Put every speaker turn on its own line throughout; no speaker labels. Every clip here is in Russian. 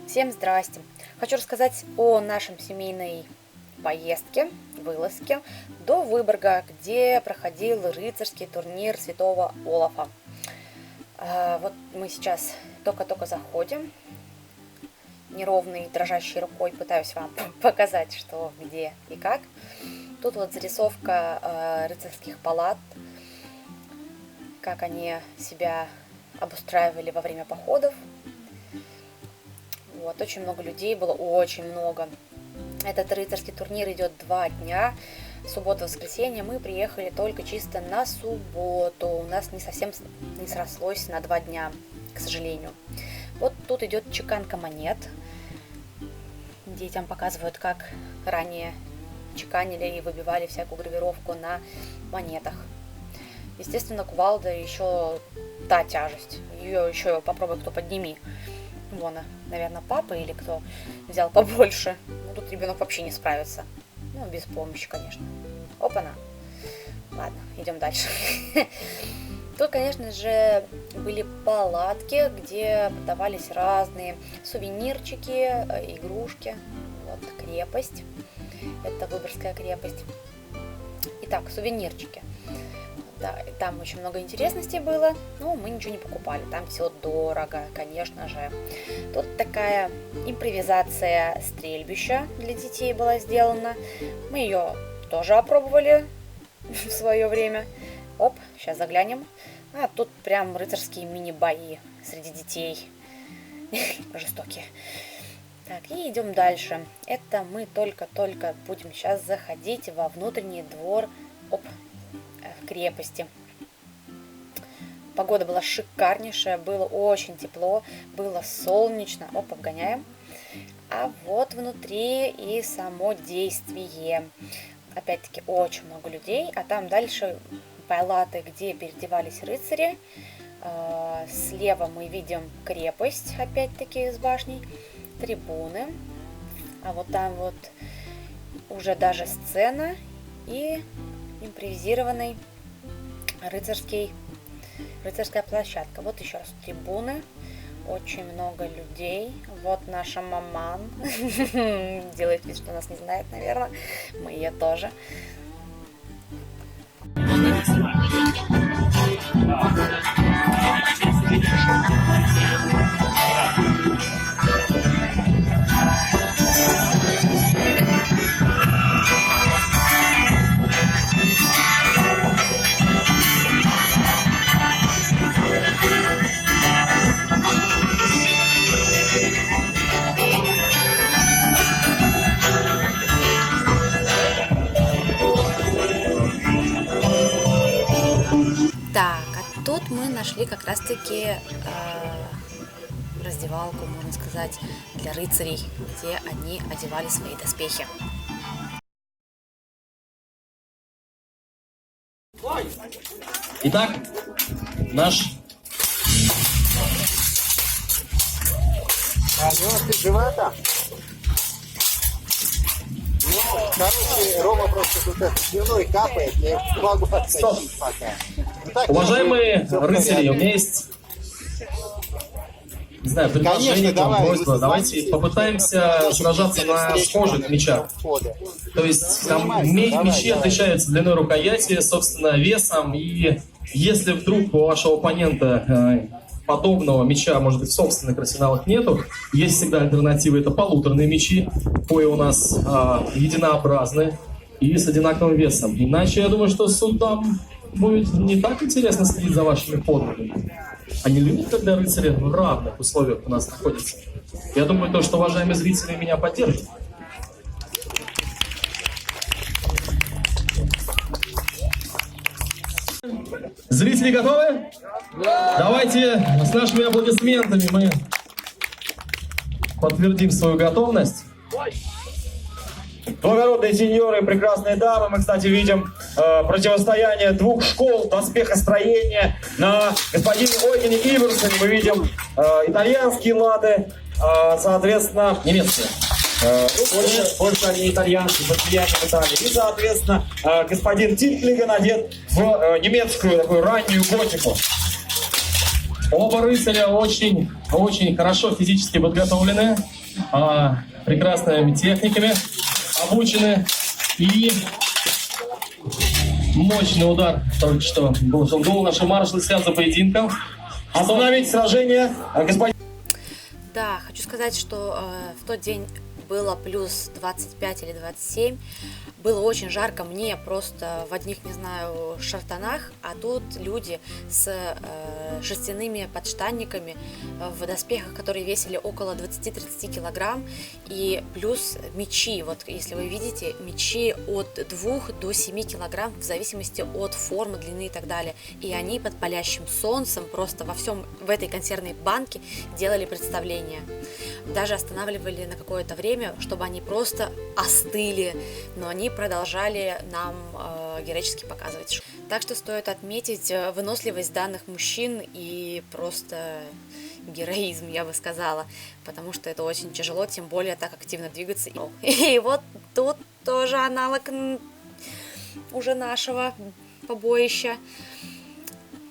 Всем здрасте! Хочу рассказать о нашем семейной поездке, вылазке до Выборга, где проходил рыцарский турнир Святого Олафа. Вот мы сейчас только-только заходим. Неровной, дрожащей рукой пытаюсь вам показать, что, где и как. Тут вот зарисовка рыцарских палат, как они себя обустраивали во время походов. Вот, очень много людей было, очень много. Этот рыцарский турнир идет 2 дня, суббота, воскресенье. Мы приехали только чисто на субботу. У нас не совсем не срослось на 2 дня, к сожалению. Вот тут идет чеканка монет. Детям показывают, как ранее чеканили и выбивали всякую гравировку на монетах. Естественно, кувалда еще та тяжесть. Ее еще попробуй кто подними. Вон, наверное, папа или кто взял побольше. Ну, тут ребенок вообще не справится. Ну, без помощи, конечно. Опа-на. Ладно, идем дальше. Тут, конечно же, были палатки, где продавались разные сувенирчики, игрушки. Вот крепость. Это Выборгская крепость. Итак, сувенирчики. Да, там очень много интересностей было, но мы ничего не покупали. Там все дорого, конечно же. Тут такая импровизация стрельбища для детей была сделана. Мы ее тоже опробовали в свое время. Оп, сейчас заглянем. А тут прям рыцарские мини-бои среди детей. Жестокие. Так, и идем дальше. Это мы только-только будем сейчас заходить во внутренний двор крепости. Погода была шикарнейшая, было очень тепло, было солнечно. Оп, обгоняем. А вот внутри и само действие. Опять-таки очень много людей, а там дальше палаты, где переодевались рыцари. Слева мы видим крепость, опять-таки с башней, трибуны. А вот там вот уже даже сцена и импровизированный рыцарская площадка. Вот еще раз трибуны, очень много людей. Вот наша маман делает вид, что нас не знает, наверное. Мы ее тоже. Так, а тут мы нашли как раз-таки раздевалку, можно сказать, для рыцарей, где они одевали свои доспехи.
Итак, наш...
Ты жива-то? Ну, короче, Рома просто тут слюной капает, я не могу отскочить пока. Ну, так,
Уважаемые рыцари, у меня есть, не знаю, предложение, просьба. Давайте попытаемся сражаться на схожих мечах. То есть там мечи отличаются длиной рукояти, собственно, весом. И если вдруг у вашего оппонента подобного меча, может быть, в собственных арсеналах нету, есть всегда альтернатива, это полуторные мечи, кои у нас единообразны и с одинаковым весом. Иначе я думаю, что судам будет не так интересно следить за вашими подвигами. Они любят, когда рыцари в равных условиях у нас находятся. Я думаю, то, что уважаемые зрители меня поддержат. Зрители готовы? Да. Давайте с нашими аплодисментами мы подтвердим свою готовность.
Благородные сеньоры, прекрасные дамы, мы, кстати, видим противостояние 2 школ доспехостроения. На господине Ойгене Иверсоне мы видим итальянские латы, соответственно,
Немецкие.
Больше они итальянские, под влиянием Италии. И, соответственно, господин Тинклиген одет в немецкую такую раннюю готику.
Оба рыцаря очень хорошо физически подготовлены, прекрасными техниками обучены. И мощный удар только что был. Наши маршалы следят за поединком.
Остановить сражение, господин.
Да, хочу сказать, что в тот день было плюс 25 или 27. Было очень жарко, мне просто в одних, не знаю, шортанах, а тут люди с шерстяными подштанниками в доспехах, которые весили около 20-30 килограмм, и плюс мечи, вот если вы видите, мечи от 2 до 7 килограмм в зависимости от формы, длины и так далее. И они под палящим солнцем просто в этой консервной банке делали представление. Даже останавливали на какое-то время, чтобы они просто остыли, но они продолжали нам героически показывать. Так что стоит отметить выносливость данных мужчин и просто героизм, я бы сказала, потому что это очень тяжело, тем более так активно двигаться. И вот тут тоже аналог уже нашего побоища.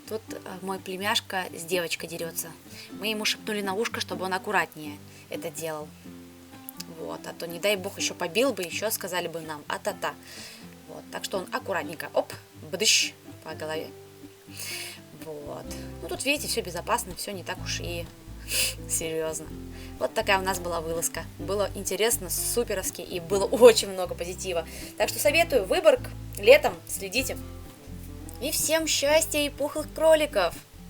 Тут мой племяшка с девочкой дерется. Мы ему шепнули на ушко, чтобы он аккуратнее это делал. Вот, а то, не дай бог, еще побил бы, еще сказали бы нам а-та-та. Вот, так что он аккуратненько, оп, бдыщ, по голове. Вот. Ну, тут, видите, все безопасно, все не так уж и серьезно. Вот такая у нас была вылазка. Было интересно, суперовски, и было очень много позитива. Так что советую, Выборг, летом следите. И всем счастья и пухлых кроликов!